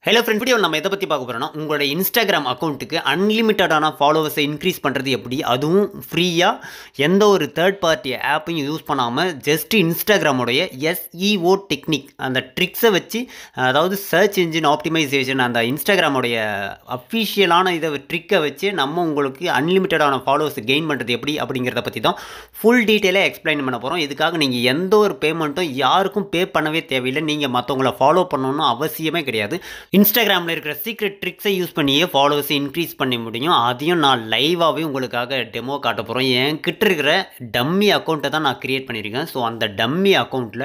Hello friend, வீடியோவில் நம்ம எதை பற்றி பார்க்க போகிறோம்னா உங்களோட இன்ஸ்டாகிராம் அக்கௌண்ட்டுக்கு அன்லிமிட்டடான ஃபாலோவர்ஸை இன்க்ரீஸ் பண்ணுறது எப்படி, அதுவும் ஃப்ரீயாக எந்த ஒரு தேர்ட் பார்ட்டி ஆப்பையும் யூஸ் பண்ணாமல் ஜஸ்ட் இன்ஸ்டாகிராமோடைய எஸ்இஓ டெக்னிக் அந்த ட்ரிக்ஸை வச்சு, அதாவது சர்ச் இன்ஜின் ஆப்டிமைசேஷன், அந்த இன்ஸ்டாகிராமோடைய அஃபிஷியலான இதை ட்ரிக்கை வச்சு நம்ம உங்களுக்கு அன்லிமிட்டடான ஃபாலோவர்ஸ் கெயின் பண்ணுறது எப்படி அப்படிங்கிறத பற்றி தான் ஃபுல் டீட்டெயிலாக எக்ஸ்பிளைன் பண்ண போகிறோம். இதுக்காக நீங்கள் எந்த ஒரு பேமெண்ட்டும் யாருக்கும் பே பண்ணவே தேவையில்லை. நீங்கள் மற்றவங்கள ஃபாலோ பண்ணணும்னு அவசியமே கிடையாது. இன்ஸ்டாகிராமில் இருக்கிற சீக்ரெட் ட்ரிக்ஸை யூஸ் பண்ணியே ஃபாலோவர்ஸை இன்க்ரீஸ் பண்ண முடியும். அதையும் நான் லைவாகவே உங்களுக்காக டெமோ காட்ட போகிறோம். என்கிட்ட இருக்கிற டம்மி அக்கௌண்ட்டை தான் நான் க்ரியேட் பண்ணியிருக்கேன். ஸோ அந்த டம்மி அக்கௌண்ட்டில்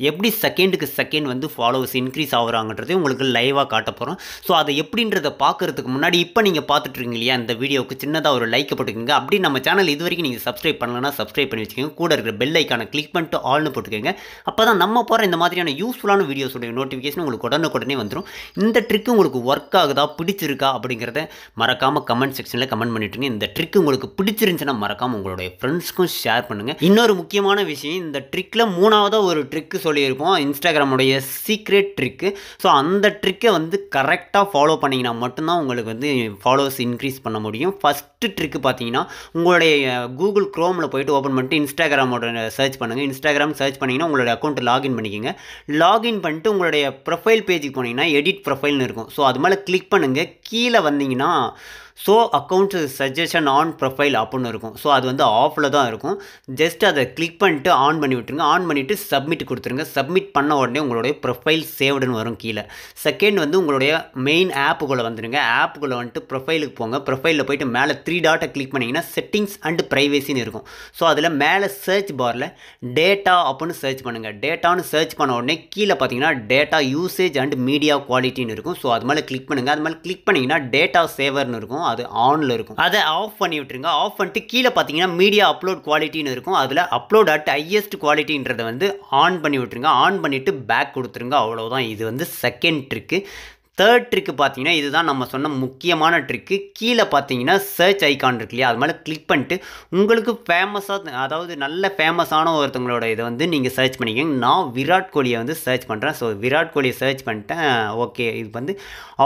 எப்படி செகண்டுக்கு செகண்ட் வந்து ஃபாலோவர்ஸ் இன்க்ரீஸ் ஆகுறாங்கன்றதே உங்களுக்கு லைவாக காட்ட போகிறோம். ஸோ அதை எப்படின்றத பார்க்குறதுக்கு முன்னாடி இப்போ நீங்கள் பார்த்துட்ருக்கீங்க இல்லையா, இந்த வீடியோவுக்கு சின்னதாக ஒரு லைக் போட்டுக்கோங்க. அப்படி நம்ம சேனல் இது வரைக்கும் நீங்கள் சப்ஸ்கிரைப் பண்ணலன்னா சப்ஸ்கிரைப் பண்ணி வச்சுக்கோங்க. கூட இருக்கிற பெல் ஐக்கானை கிளிக் பண்ணிட்டு ஆல்னு போட்டுக்கோங்க. அப்போ தான் நம்ம போகிற இந்த மாதிரியான யூஸ்ஃபுல்லான வீடியோஸோடைய நோட்டிஃபிகேஷன் உங்களுக்கு உடனே வந்துடும். இந்த ட்ரிக் உங்களுக்கு ஒர்க் ஆகுதா, பிடிச்சிருக்கா அப்படிங்கிறத மறக்காமல் கமெண்ட் செக்ஷனில் கமெண்ட் பண்ணிட்டுருங்க. இந்த ட்ரிக் உங்களுக்கு பிடிச்சிருந்துச்சுன்னா மறக்காமல் உங்களுடைய ஃப்ரெண்ட்ஸ்க்கும் ஷேர் பண்ணுங்கள். இன்னொரு முக்கியமான விஷயம், இந்த ட்ரிக்கில் மூணாவதாக ஒரு ட்ரிக்கு சொல்லியிருப்போம், இன்ஸ்டாகிராமுடைய சீக்ரெட் ட்ரிக்கு. ஸோ அந்த ட்ரிக்கை வந்து கரெக்டாக ஃபாலோ பண்ணிங்கன்னா மட்டும்தான் உங்களுக்கு வந்து ஃபாலோவர்ஸ் இன்க்ரீஸ் பண்ண முடியும். ஃபஸ்ட்டு ட்ரிக்கு பார்த்தீங்கன்னா, உங்களுடைய கூகுள் க்ரோமில் போய்ட்டு ஓப்பன் பண்ணிட்டு இன்ஸ்டாகிராமோட சர்ச் பண்ணுங்கள். இன்ஸ்டாகிராம் சர்ச் பண்ணிங்கன்னா உங்களுடைய அக்கௌண்ட்டு லாகின் பண்ணிக்கோங்க. லாகின் பண்ணிட்டு உங்களுடைய ப்ரொஃபைல் பேஜுக்கு போனீங்கன்னா எடிட் ப்ரொஃபைல்னு இருக்கும். ஸோ அது மேலே கிளிக் பண்ணுங்கள். கீழே வந்தீங்கன்னா so account suggestion on profile அப்படின்னு இருக்கும். ஸோ அது வந்து ஆஃபில் தான் இருக்கும். ஜஸ்ட் அதை கிளிக் பண்ணிட்டு ஆன் பண்ணி விட்டுருங்க. ஆன் பண்ணிவிட்டு சப்மிட் கொடுத்துருங்க. சப்மிட் பண்ண உடனே உங்களுடைய ப்ரொஃபைல் சேவ்டுன்னு வரும் கீழே. செகண்ட் வந்து உங்களுடைய மெயின் ஆப்புக்குள்ளே வந்துடுங்க. ஆப்புக்குள்ளே வந்துட்டு ப்ரொஃபைலுக்கு போங்க. ப்ரொஃபைலில் போய்ட்டு மேலே 3 டாட்டை கிளிக் பண்ணிங்கன்னா செட்டிங்ஸ் அண்ட் ப்ரைவேசின்னு இருக்கும். ஸோ அதில் மேலே சர்ச் பாரில் டேட்டா அப்படின்னு சர்ச் பண்ணுங்கள். டேட்டான்னு சர்ச் பண்ண உடனே கீழே பார்த்தீங்கன்னா டேட்டா யூசேஜ் அண்ட் மீடியா குவாலிட்டின்னு இருக்கும். ஸோ அது மேலே கிளிக் பண்ணுங்கள். அது மேலே கிளிக் பண்ணிங்கன்னா டேட்டா சேவர்னு இருக்கும். அது ஆனில் இருக்கும். அதை ஆஃப் பண்ணி விட்டுருங்க. ஆஃப் பண்ணிட்டு கீழே பார்த்தீங்கன்னா மீடியா அப்லோட் குவாலிட்டின்னு இருக்கும். அதில் அப்லோட் அட் ஹையஸ்ட் குவாலிட்டின்றதை வந்து ஆன் பண்ணி விட்டுருங்க. ஆன் பண்ணிவிட்டு பேக் கொடுத்துருங்க. அவ்வளோதான். இது வந்து செகண்ட் ட்ரிக்கு. தேர்ட் ட்ரிக்கு பார்த்தீங்கன்னா, இதுதான் நம்ம சொன்ன முக்கியமான ட்ரிக்கு. கீழே பார்த்தீங்கன்னா சர்ச் ஐக்கான் இருக்கு இல்லையா, அது மேலே கிளிக் பண்ணிட்டு உங்களுக்கு ஃபேமஸாக, அதாவது நல்ல ஃபேமஸான ஒருத்தவங்களோட இதை வந்து நீங்கள் சர்ச் பண்ணிக்கோங்க. நான் விராட் கோலியை வந்து சர்ச் பண்ணுறேன். ஸோ விராட் கோலியை சர்ச் பண்ணிட்டேன். ஓகே, இது வந்து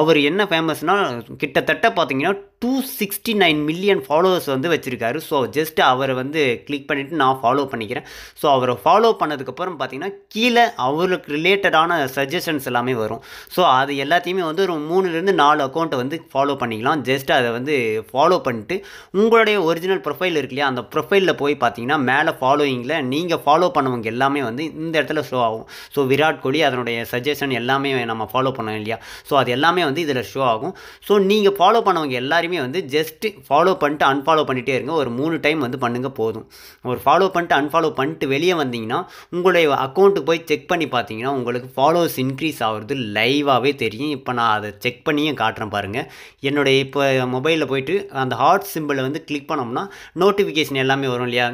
அவர் என்ன ஃபேமஸ்னால் கிட்டத்தட்ட பார்த்தீங்கன்னா 269 மில்லியன் ஃபாலோவர்ஸ் வந்து வச்சுருக்காரு. ஸோ ஜஸ்ட் அவரை வந்து கிளிக் பண்ணிவிட்டு நான் ஃபாலோ பண்ணிக்கிறேன். ஸோ அவரை ஃபாலோ பண்ணதுக்கப்புறம் பார்த்தீங்கன்னா கீழே அவருக்கு ரிலேட்டடான சஜஷன்ஸ் எல்லாமே வரும். ஸோ அது எல்லாத்தையுமே வந்து ஒரு 3-4 அக்கௌண்ட்டை வந்து ஃபாலோ பண்ணிக்கலாம். ஜஸ்ட் அதை வந்து ஃபாலோ பண்ணிட்டு உங்களுடைய ஒரிஜினல் ப்ரொஃபைல் இருக்கு இல்லையா, அந்த ப்ரொஃபைலில் போய் பார்த்தீங்கன்னா மேலே ஃபாலோயிங்கில் நீங்கள் ஃபாலோ பண்ணவங்க எல்லாமே வந்து இந்த இடத்துல ஷோ ஆகும். ஸோ விராட் கோலி, அதனுடைய சஜஷன் எல்லாமே நம்ம ஃபாலோ பண்ணோம் இல்லையா, ஸோ அது எல்லாமே வந்து இதில் ஷோ ஆகும். ஸோ நீங்கள் ஃபாலோ பண்ணவங்க எல்லாருமே வந்து ஜஸ்ட் ஃபாலோ பண்ணிட்டு அன்ஃபாலோ பண்ணிகிட்டே இருங்க. ஒரு 3 டைம் வந்து பண்ணுங்க போதும். ஒரு ஃபாலோ பண்ணிட்டு அன்ஃபாலோ பண்ணிட்டு வெளியே வந்தீங்கன்னா உங்களுடைய அக்கௌண்ட்டுக்கு போய் செக் பண்ணி பார்த்தீங்கன்னா உங்களுக்கு ஃபாலோவர்ஸ் இன்க்ரீஸ் ஆகிறது லைவாகவே தெரியும். இப்போ நான் அதை செக் பண்ணியும் காட்டுறேன் பாருங்கள். என்னுடைய இப்போ மொபைலில் போய்ட்டு அந்த ஹார்ட் சிம்பிளை வந்து கிளிக் பண்ணோம்னா நோட்டிஃபிகேஷன் எல்லாமே வரும் இல்லையா,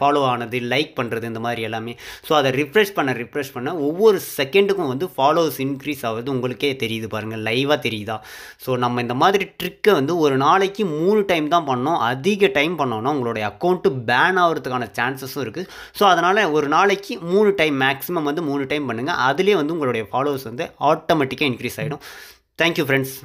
ஃபாலோ ஆனது, லைக் பண்ணுறது, இந்த மாதிரி எல்லாமே. ஸோ அதை ரிஃப்ரெஷ் பண்ண ஒவ்வொரு செகண்டுக்கும் வந்து ஃபாலோவர்ஸ் இன்க்ரீஸ் ஆகுது உங்களுக்கே தெரியுது பாருங்கள், லைவாக தெரியுதா. ஸோ நம்ம இந்த மாதிரி ட்ரிக்கை வந்து ஒரு நாளைக்கு 3 டைம் தான் பண்ணோம். அதிக டைம் பண்ணோன்னா உங்களுடைய அக்கௌண்ட்டு பேன் ஆகிறதுக்கான சான்சஸும் இருக்குது. ஸோ அதனால் ஒரு நாளைக்கு 3 டைம், மேக்ஸிமம் வந்து 3 டைம் பண்ணுங்கள். அதுலேயே வந்து உங்களுடைய ஃபாலோவர்ஸ் வந்து ஆட்டோமேட்டிக்காக இன்க்ரீஸ் ஆகிடும். Thank you friends.